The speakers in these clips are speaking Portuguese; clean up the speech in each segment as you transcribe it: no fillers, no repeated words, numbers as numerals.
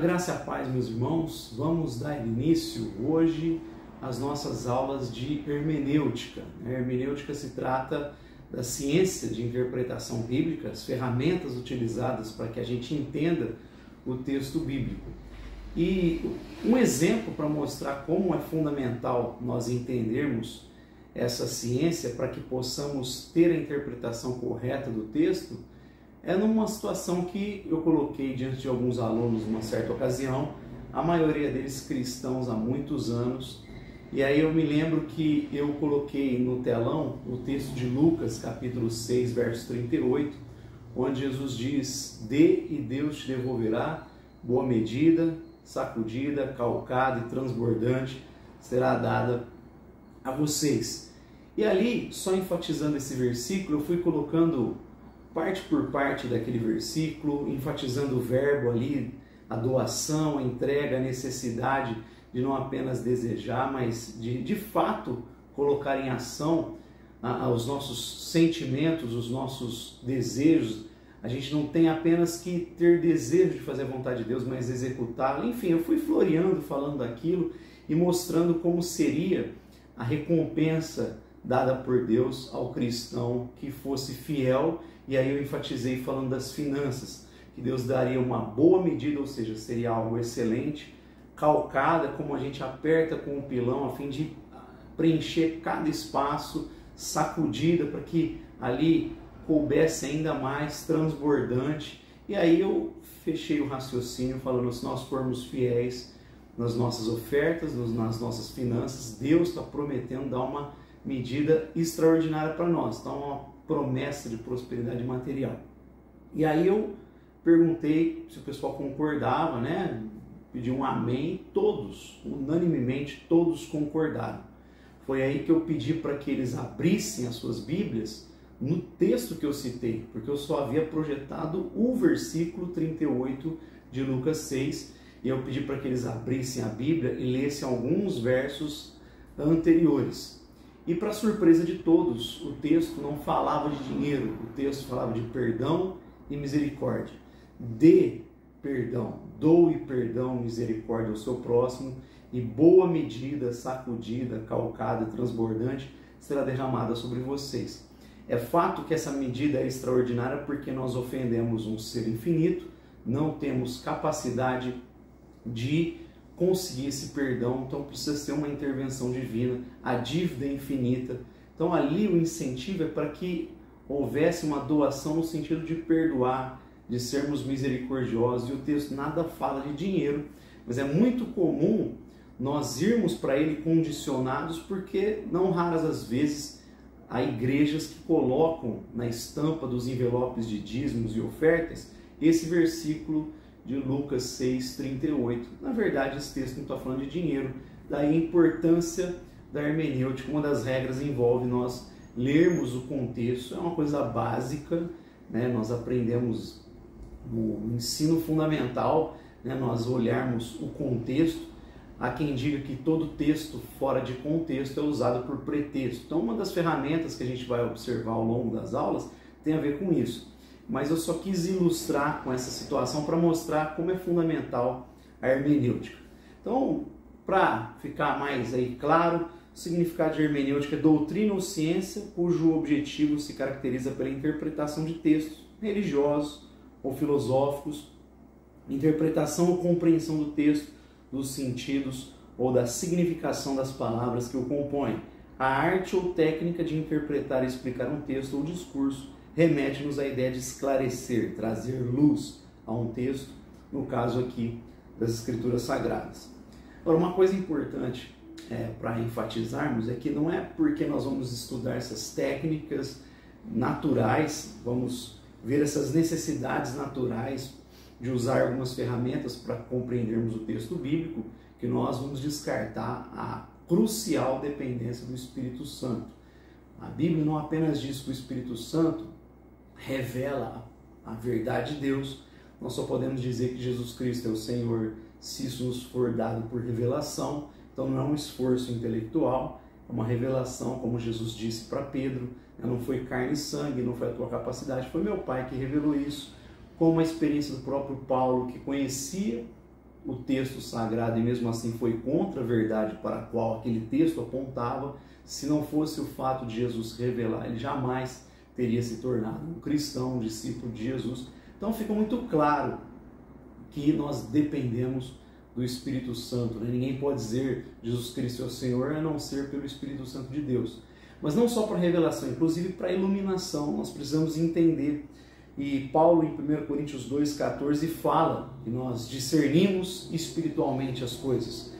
graça e a paz, meus irmãos. Vamos dar início hoje às nossas aulas de hermenêutica. A hermenêutica se trata da ciência de interpretação bíblica, as ferramentas utilizadas para que a gente entenda o texto bíblico. E um exemplo para mostrar como é fundamental nós entendermos essa ciência para que possamos ter a interpretação correta do texto é numa situação que eu coloquei diante de alguns alunos numa certa ocasião, a maioria deles cristãos há muitos anos, e aí eu me lembro que eu coloquei no telão o texto de Lucas, capítulo 6, verso 38, onde Jesus diz: "Dê e Deus te devolverá, boa medida, sacudida, calcada e transbordante será dada a vocês." E ali, só enfatizando esse versículo, eu fui colocando parte por parte daquele versículo, enfatizando o verbo ali, a doação, a entrega, a necessidade de não apenas desejar, mas de fato colocar em ação os nossos sentimentos, os nossos desejos. A gente não tem apenas que ter desejo de fazer a vontade de Deus, mas executá-la. Enfim, eu fui floreando, falando daquilo e mostrando como seria a recompensa dada por Deus ao cristão que fosse fiel. E aí eu enfatizei falando das finanças, que Deus daria uma boa medida, ou seja, seria algo excelente, calcada, como a gente aperta com o pilão a fim de preencher cada espaço, sacudida para que ali coubesse ainda mais, transbordante. E aí eu fechei o raciocínio falando: se nós formos fiéis nas nossas ofertas, nas nossas finanças, Deus está prometendo dar uma medida extraordinária para nós, então uma promessa de prosperidade material. E aí eu perguntei se o pessoal concordava, né? Pedi um amém, todos, unanimemente, todos concordaram. Foi aí que eu pedi para que eles abrissem as suas Bíblias no texto que eu citei, porque eu só havia projetado o versículo 38 de Lucas 6, e eu pedi para que eles abrissem a Bíblia e lessem alguns versos anteriores. E para surpresa de todos, o texto não falava de dinheiro, o texto falava de perdão e misericórdia. Dê perdão, doe perdão, misericórdia ao seu próximo, e boa medida, sacudida, calcada, transbordante será derramada sobre vocês. É fato que essa medida é extraordinária porque nós ofendemos um ser infinito, não temos capacidade de conseguir esse perdão, então precisa ser uma intervenção divina, a dívida é infinita. Então ali o incentivo é para que houvesse uma doação no sentido de perdoar, de sermos misericordiosos, e o texto nada fala de dinheiro, mas é muito comum nós irmos para ele condicionados, porque não raras as vezes há igrejas que colocam na estampa dos envelopes de dízimos e ofertas esse versículo de Lucas 6, 38. Na verdade, esse texto não está falando de dinheiro. Daí a importância da hermenêutica. Uma das regras envolve nós lermos o contexto. É uma coisa básica, né? Nós aprendemos no ensino fundamental, né? Nós olharmos o contexto. Há quem diga que todo texto fora de contexto é usado por pretexto. Então, uma das ferramentas que a gente vai observar ao longo das aulas tem a ver com isso. Mas eu só quis ilustrar com essa situação para mostrar como é fundamental a hermenêutica. Então, para ficar mais aí claro, o significado de hermenêutica é doutrina ou ciência cujo objetivo se caracteriza pela interpretação de textos religiosos ou filosóficos, interpretação ou compreensão do texto, dos sentidos ou da significação das palavras que o compõem. A arte ou técnica de interpretar e explicar um texto ou discurso remete-nos à ideia de esclarecer, trazer luz a um texto, no caso aqui das Escrituras Sagradas. Agora, uma coisa importante para enfatizarmos é que não é porque nós vamos estudar essas técnicas naturais, vamos ver essas necessidades naturais de usar algumas ferramentas para compreendermos o texto bíblico, que nós vamos descartar a crucial dependência do Espírito Santo. A Bíblia não apenas diz que o Espírito Santo revela a verdade de Deus, nós só podemos dizer que Jesus Cristo é o Senhor se isso nos for dado por revelação. Então não é um esforço intelectual, é uma revelação, como Jesus disse para Pedro: não foi carne e sangue, não foi a tua capacidade, foi meu Pai que revelou isso, como a experiência do próprio Paulo, que conhecia o texto sagrado e mesmo assim foi contra a verdade para a qual aquele texto apontava, se não fosse o fato de Jesus revelar, ele jamais teria se tornado um cristão, um discípulo de Jesus. Então fica muito claro que nós dependemos do Espírito Santo, né? Ninguém pode dizer Jesus Cristo é o Senhor a não ser pelo Espírito Santo de Deus. Mas não só para revelação, inclusive para iluminação, nós precisamos entender. E Paulo, em 1 Coríntios 2,14, fala que nós discernimos espiritualmente as coisas.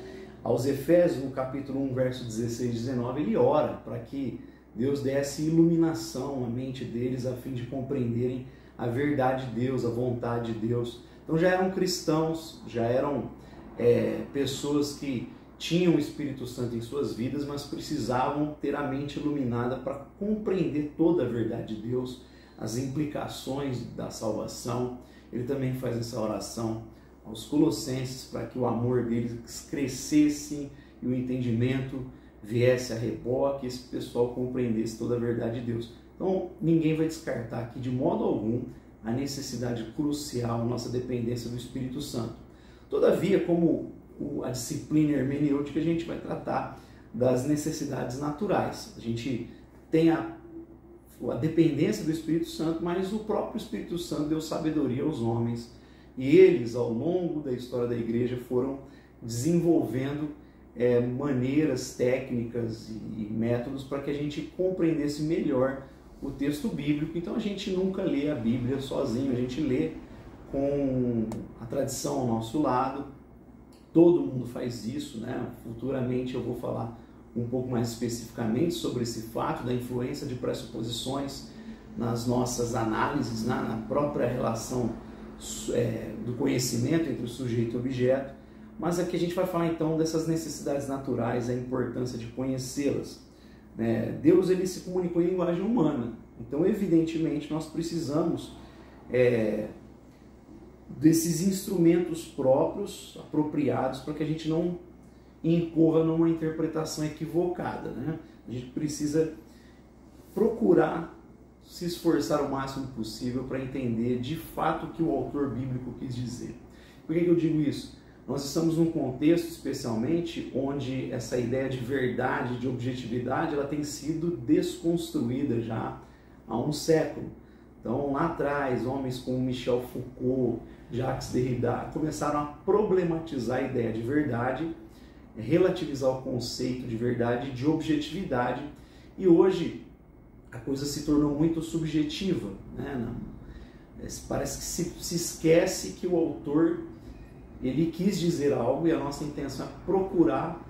Aos Efésios, no capítulo 1, verso 16 e 19, ele ora para que Deus desse iluminação à mente deles, a fim de compreenderem a verdade de Deus, a vontade de Deus. Então já eram cristãos, já eram pessoas que tinham o Espírito Santo em suas vidas, mas precisavam ter a mente iluminada para compreender toda a verdade de Deus, as implicações da salvação. Ele também faz essa oração aos Colossenses para que o amor deles crescesse e o entendimento viesse a reboque, esse pessoal compreendesse toda a verdade de Deus. Então ninguém vai descartar aqui de modo algum a necessidade crucial, nossa dependência do Espírito Santo. Todavia, como a disciplina hermenêutica, a gente vai tratar das necessidades naturais. A gente tem a dependência do Espírito Santo, mas o próprio Espírito Santo deu sabedoria aos homens e eles, ao longo da história da igreja, foram desenvolvendo maneiras, técnicas e métodos para que a gente compreendesse melhor o texto bíblico. Então a gente nunca lê a Bíblia sozinho, a gente lê com a tradição ao nosso lado. Todo mundo faz isso, né? Futuramente eu vou falar um pouco mais especificamente sobre esse fato da influência de pressuposições nas nossas análises, na própria relação do conhecimento entre o sujeito e o objeto. Mas aqui a gente vai falar então dessas necessidades naturais, a importância de conhecê-las. Deus ele se comunicou em linguagem humana, então evidentemente nós precisamos desses instrumentos próprios, apropriados, para que a gente não incorra numa interpretação equivocada, né? A gente precisa procurar se esforçar o máximo possível para entender de fato o que o autor bíblico quis dizer. Por que eu digo isso? Nós estamos num contexto, especialmente, onde essa ideia de verdade, de objetividade, ela tem sido desconstruída já há um século. Então, lá atrás, homens como Michel Foucault, Jacques Derrida, começaram a problematizar a ideia de verdade, relativizar o conceito de verdade e de objetividade, e hoje a coisa se tornou muito subjetiva, né? Parece que se esquece que o autor ele quis dizer algo e a nossa intenção é procurar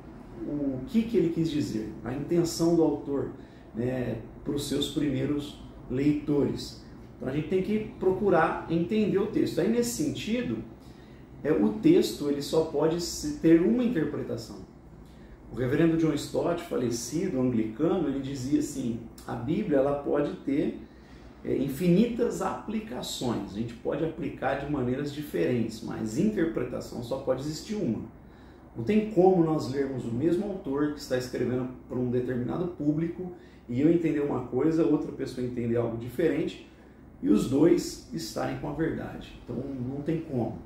o que ele quis dizer, a intenção do autor, né, para os seus primeiros leitores. Então a gente tem que procurar entender o texto. Aí nesse sentido, o texto ele só pode ter uma interpretação. O reverendo John Stott, falecido, anglicano, ele dizia assim: a Bíblia ela pode ter infinitas aplicações, a gente pode aplicar de maneiras diferentes, mas interpretação só pode existir uma. Não tem como nós lermos o mesmo autor que está escrevendo para um determinado público e eu entender uma coisa, outra pessoa entender algo diferente e os dois estarem com a verdade. Então não tem como,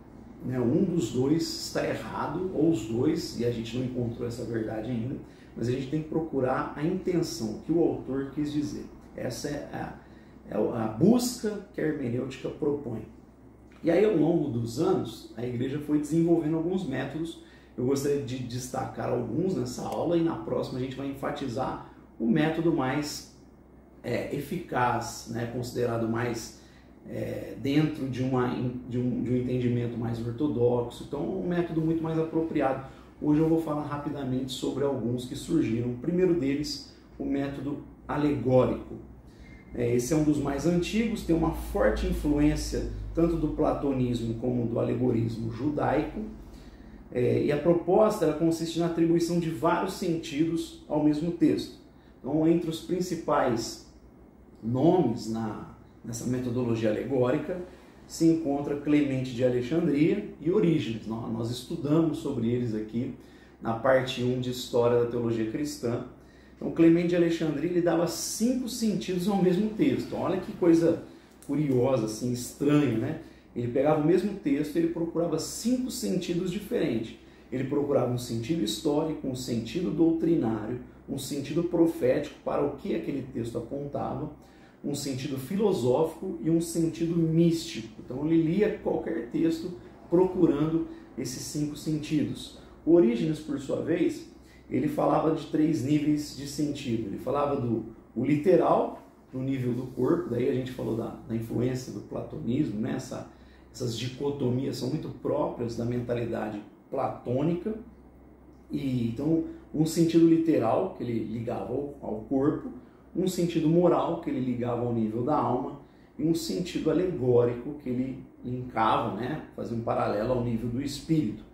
né? Um dos dois está errado, ou os dois, e a gente não encontrou essa verdade ainda, mas a gente tem que procurar a intenção, o que o autor quis dizer. Essa é a busca que a hermenêutica propõe. E aí, ao longo dos anos, a igreja foi desenvolvendo alguns métodos. Eu gostaria de destacar alguns nessa aula e na próxima a gente vai enfatizar o método mais eficaz, né, considerado mais dentro de um entendimento mais ortodoxo. Então, um método muito mais apropriado. Hoje eu vou falar rapidamente sobre alguns que surgiram. O primeiro deles, o método alegórico. Esse é um dos mais antigos, tem uma forte influência tanto do platonismo como do alegorismo judaico, e a proposta ela consiste na atribuição de vários sentidos ao mesmo texto. Então, entre os principais nomes nessa metodologia alegórica se encontra Clemente de Alexandria e Orígenes. Nós estudamos sobre eles aqui na parte 1 de História da Teologia Cristã. Então, Clemente de Alexandria ele dava 5 sentidos ao mesmo texto. Olha que coisa curiosa, assim, estranha, né? Ele pegava o mesmo texto e ele procurava 5 sentidos diferentes. Ele procurava um sentido histórico, um sentido doutrinário, um sentido profético para o que aquele texto apontava, um sentido filosófico e um sentido místico. Então ele lia qualquer texto procurando esses 5 sentidos. O Orígenes, por sua vez, ele falava de 3 níveis de sentido. Ele falava o literal, no nível do corpo, daí a gente falou da influência do platonismo, né? Essas dicotomias são muito próprias da mentalidade platônica. E então, um sentido literal, que ele ligava ao corpo, um sentido moral, que ele ligava ao nível da alma, e um sentido alegórico, que ele linkava, né? Fazia um paralelo ao nível do espírito.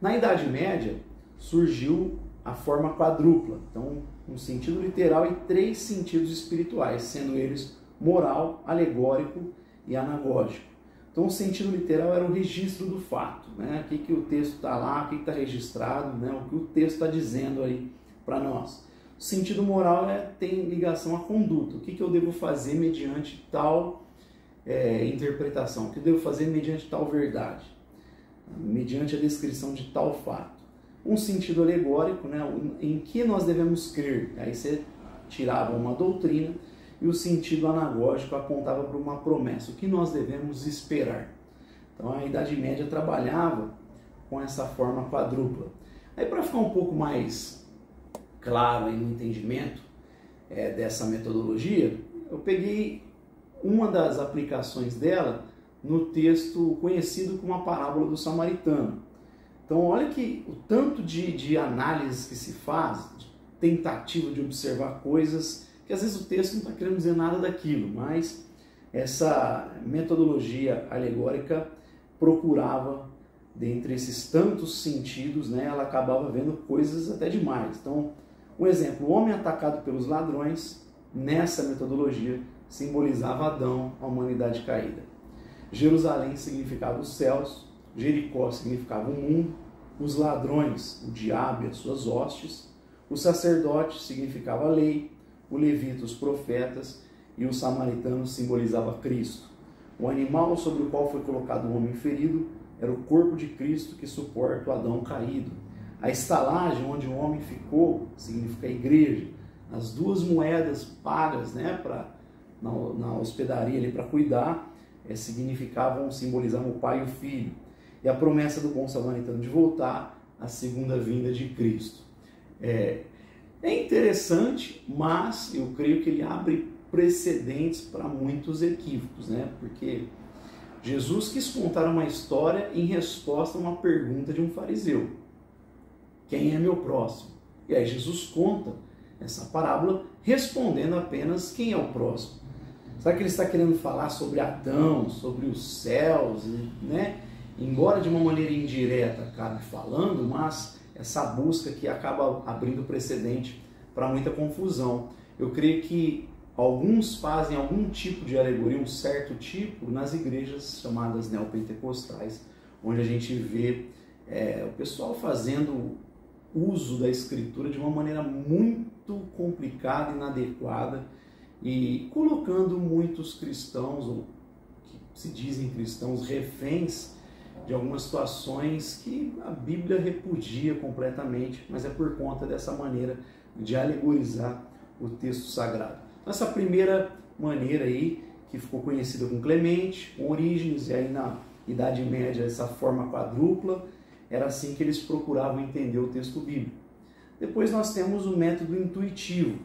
Na Idade Média, surgiu a forma quadrupla, então um sentido literal e 3 sentidos espirituais, sendo eles moral, alegórico e anagógico. Então o sentido literal era o registro do fato, né? O que o texto está lá, o que está registrado, né? O que o texto está dizendo aí para nós. O sentido moral tem ligação à conduta, o que eu devo fazer mediante tal interpretação, o que eu devo fazer mediante tal verdade, mediante a descrição de tal fato. Um sentido alegórico, né, em que nós devemos crer. Aí você tirava uma doutrina, e o sentido anagógico apontava para uma promessa, o que nós devemos esperar. Então a Idade Média trabalhava com essa forma quadrupla. Aí, para ficar um pouco mais claro aí no entendimento dessa metodologia, eu peguei uma das aplicações dela no texto conhecido como a parábola do samaritano. Então olha que o tanto de análises que se faz, de tentativa de observar coisas, que às vezes o texto não está querendo dizer nada daquilo, mas essa metodologia alegórica procurava, dentre esses tantos sentidos, né, ela acabava vendo coisas até demais. Então, um exemplo, o homem atacado pelos ladrões, nessa metodologia, simbolizava Adão, a humanidade caída. Jerusalém significava os céus, Jericó significava o mundo, os ladrões, o diabo e as suas hostes, o sacerdote significava a lei, o levita, os profetas, e o samaritano simbolizava Cristo. O animal sobre o qual foi colocado o homem ferido era o corpo de Cristo que suporta o Adão caído. A estalagem onde o homem ficou significa a igreja. As 2 moedas pagas, né, na hospedaria ali para cuidar, simbolizavam o pai e o filho. E a promessa do bom samaritano de voltar, a segunda vinda de Cristo. É interessante, mas eu creio que ele abre precedentes para muitos equívocos, né? Porque Jesus quis contar uma história em resposta a uma pergunta de um fariseu. Quem é meu próximo? E aí Jesus conta essa parábola respondendo apenas quem é o próximo. Será que ele está querendo falar sobre Adão, sobre os céus, né? Embora de uma maneira indireta acabe falando, mas essa busca que acaba abrindo precedente para muita confusão. Eu creio que alguns fazem algum tipo de alegoria, um certo tipo, nas igrejas chamadas neopentecostais, onde a gente vê o pessoal fazendo uso da escritura de uma maneira muito complicada, inadequada, e colocando muitos cristãos, ou que se dizem cristãos, reféns de algumas situações que a Bíblia repudia completamente, mas é por conta dessa maneira de alegorizar o texto sagrado. Então, essa primeira maneira aí, que ficou conhecida com Clemente, com Orígenes, e aí na Idade Média essa forma quadrupla, era assim que eles procuravam entender o texto bíblico. Depois nós temos o método intuitivo.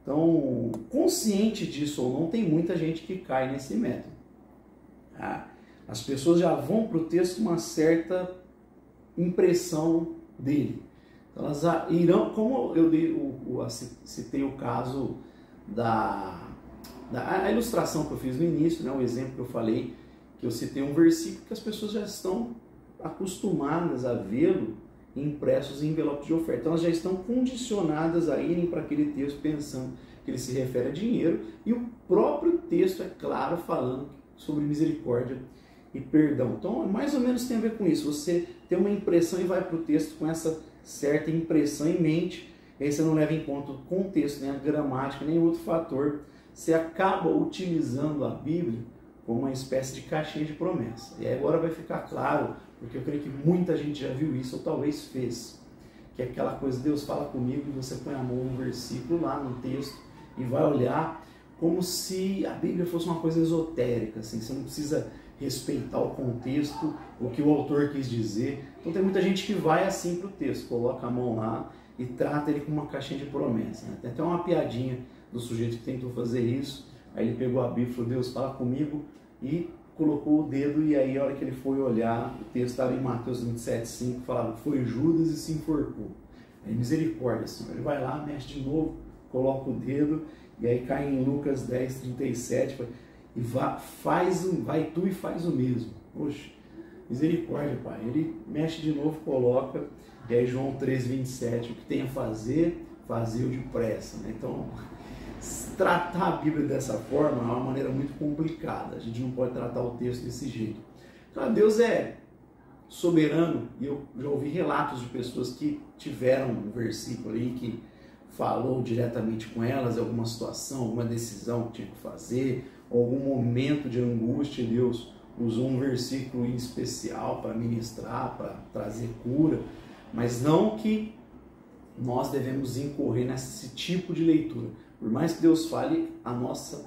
Então, consciente disso ou não, tem muita gente que cai nesse método. As pessoas já vão para o texto com uma certa impressão dele. Então, elas irão, como eu citei o caso da ilustração que eu fiz no início, né, o exemplo que eu falei, que eu citei um versículo que as pessoas já estão acostumadas a vê-lo impressos em envelopes de oferta. Então, elas já estão condicionadas a irem para aquele texto pensando que ele se refere a dinheiro, e o próprio texto é claro falando sobre misericórdia e perdão. Então, mais ou menos tem a ver com isso. Você tem uma impressão e vai para o texto com essa certa impressão em mente, e aí você não leva em conta o contexto, nem a gramática, nem outro fator. Você acaba utilizando a Bíblia como uma espécie de caixinha de promessa. E agora vai ficar claro, porque eu creio que muita gente já viu isso, ou talvez fez, que é aquela coisa, Deus fala comigo, e você põe a mão no versículo lá no texto e vai olhar como se a Bíblia fosse uma coisa esotérica, assim, você não precisa respeitar o contexto, o que o autor quis dizer. Então tem muita gente que vai assim para o texto, coloca a mão lá e trata ele como uma caixinha de promessa, né? Tem até uma piadinha do sujeito que tentou fazer isso, aí ele pegou a Bíblia e falou, Deus fala comigo, e colocou o dedo, e aí a hora que ele foi olhar, o texto estava em Mateus 27,5, falava, foi Judas e se enforcou. Aí misericórdia, Senhor. Ele vai lá, mexe de novo, coloca o dedo, e aí cai em Lucas 10,37, e vai tu e faz o mesmo. Poxa, misericórdia, Pai. Ele mexe de novo, coloca, e aí João 3,27, o que tem a fazer, fazer-o depressa, né? Então, tratar a Bíblia dessa forma é uma maneira muito complicada. A gente não pode tratar o texto desse jeito. Então, Deus é soberano, e eu já ouvi relatos de pessoas que tiveram um versículo aí que falou diretamente com elas, alguma situação, alguma decisão que tinha que fazer, algum momento de angústia, Deus usou um versículo em especial para ministrar, para trazer cura, mas não que nós devemos incorrer nesse tipo de leitura. Por mais que Deus fale, a nossa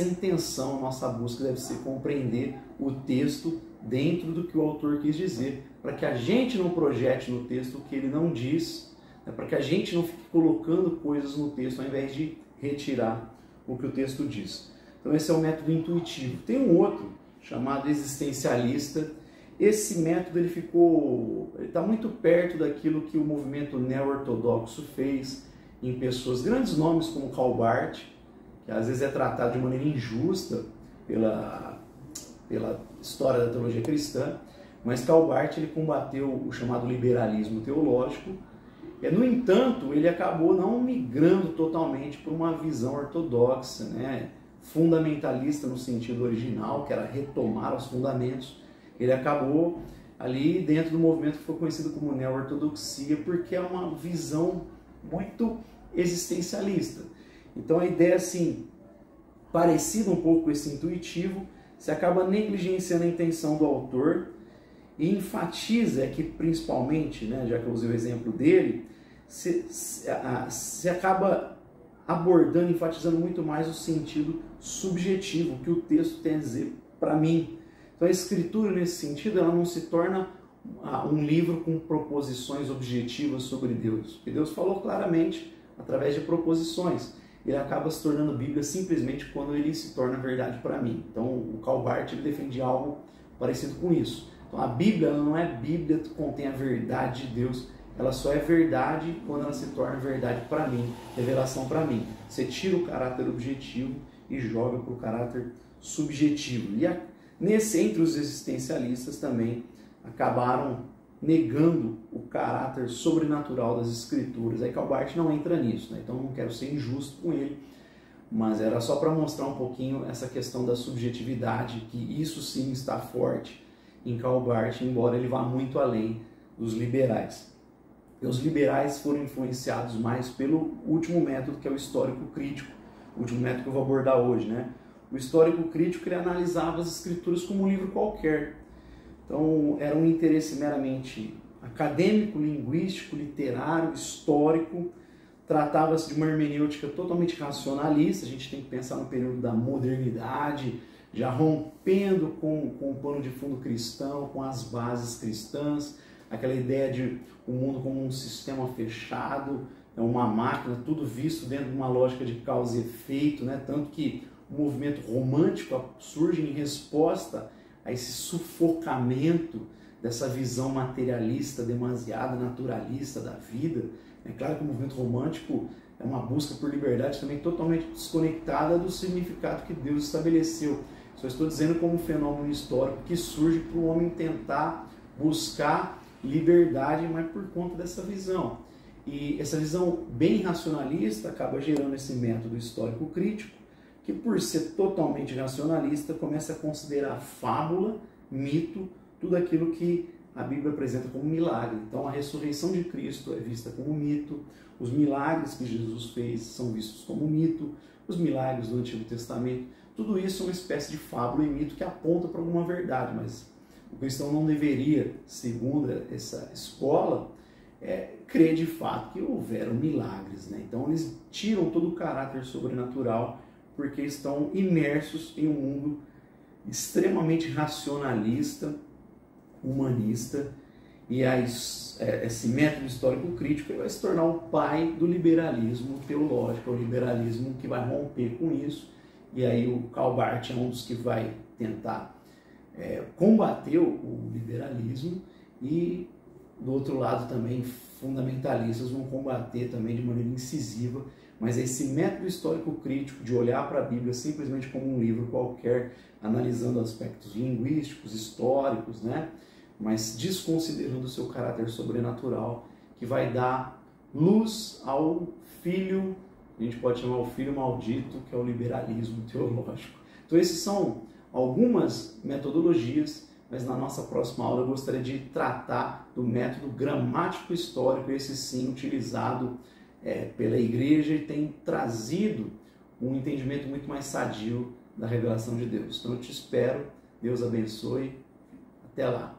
intenção, a nossa busca deve ser compreender o texto dentro do que o autor quis dizer, para que a gente não projete no texto o que ele não diz, né, para que a gente não fique colocando coisas no texto ao invés de retirar o que o texto diz. Então esse é o método intuitivo. Tem um outro chamado existencialista. Esse método ele está muito perto daquilo que o movimento neo-ortodoxo fez em pessoas, grandes nomes como Karl Barth, que às vezes é tratado de maneira injusta pela história da teologia cristã, mas Karl Barth ele combateu o chamado liberalismo teológico. No entanto, ele acabou não migrando totalmente para uma visão ortodoxa, né, fundamentalista no sentido original, que era retomar os fundamentos. Ele acabou ali dentro do movimento que foi conhecido como neo-ortodoxia, porque é uma visão muito existencialista. Então a ideia, assim, parecida um pouco com esse intuitivo, se acaba negligenciando a intenção do autor e enfatiza que, principalmente, né, já que eu usei o exemplo dele, se acaba abordando, enfatizando muito mais o sentido subjetivo que o texto tem a dizer para mim. Então a escritura, nesse sentido, ela não se torna um livro com proposições objetivas sobre Deus, porque Deus falou claramente através de proposições. Ele acaba se tornando Bíblia simplesmente quando ele se torna verdade para mim. Então o Karl Barth ele defendia algo parecido com isso. Então a Bíblia ela não é Bíblia que contém a verdade de Deus, ela só é verdade quando ela se torna verdade para mim, revelação para mim. Você tira o caráter objetivo e joga para o caráter subjetivo. E entre os existencialistas também acabaram negando o caráter sobrenatural das escrituras. Aí Karl Barth não entra nisso, né? Então não quero ser injusto com ele, mas era só para mostrar um pouquinho essa questão da subjetividade, que isso sim está forte em Karl Barth, embora ele vá muito além dos liberais. E os liberais foram influenciados mais pelo último método, que é o histórico crítico, o último método que eu vou abordar hoje, né? O histórico crítico ele analisava as escrituras como um livro qualquer. Então, era um interesse meramente acadêmico, linguístico, literário, histórico. Tratava-se de uma hermenêutica totalmente racionalista. A gente tem que pensar no período da modernidade, já rompendo com o pano de fundo cristão, com as bases cristãs. Aquela ideia de o mundo como um sistema fechado, uma máquina, tudo visto dentro de uma lógica de causa e efeito, né? Tanto que o movimento romântico surge em resposta a esse sufocamento dessa visão materialista, demasiada, naturalista da vida. É claro que o movimento romântico é uma busca por liberdade também totalmente desconectada do significado que Deus estabeleceu. Só estou dizendo como um fenômeno histórico que surge para o homem tentar buscar liberdade, mas por conta dessa visão. E essa visão bem racionalista acaba gerando esse método histórico crítico, que por ser totalmente racionalista, começa a considerar fábula, mito, tudo aquilo que a Bíblia apresenta como milagre. Então a ressurreição de Cristo é vista como mito, os milagres que Jesus fez são vistos como mito, os milagres do Antigo Testamento, tudo isso é uma espécie de fábula e mito que aponta para alguma verdade, mas o cristão não deveria, segundo essa escola, crer de fato que houveram milagres, né? Então eles tiram todo o caráter sobrenatural porque estão imersos em um mundo extremamente racionalista, humanista, e esse método histórico crítico vai se tornar o pai do liberalismo teológico, o liberalismo que vai romper com isso, e aí o Karl Barth é um dos que vai tentar combater o liberalismo, e do outro lado também fundamentalistas vão combater também de maneira incisiva, mas esse método histórico crítico de olhar para a Bíblia simplesmente como um livro qualquer, analisando aspectos linguísticos, históricos, né? Mas desconsiderando o seu caráter sobrenatural, que vai dar luz ao filho, a gente pode chamar o filho maldito, que é o liberalismo teológico. Então esses são algumas metodologias, mas na nossa próxima aula eu gostaria de tratar do método gramático histórico, esse sim utilizado pela igreja e tem trazido um entendimento muito mais sadio da revelação de Deus. Então eu te espero, Deus abençoe, até lá.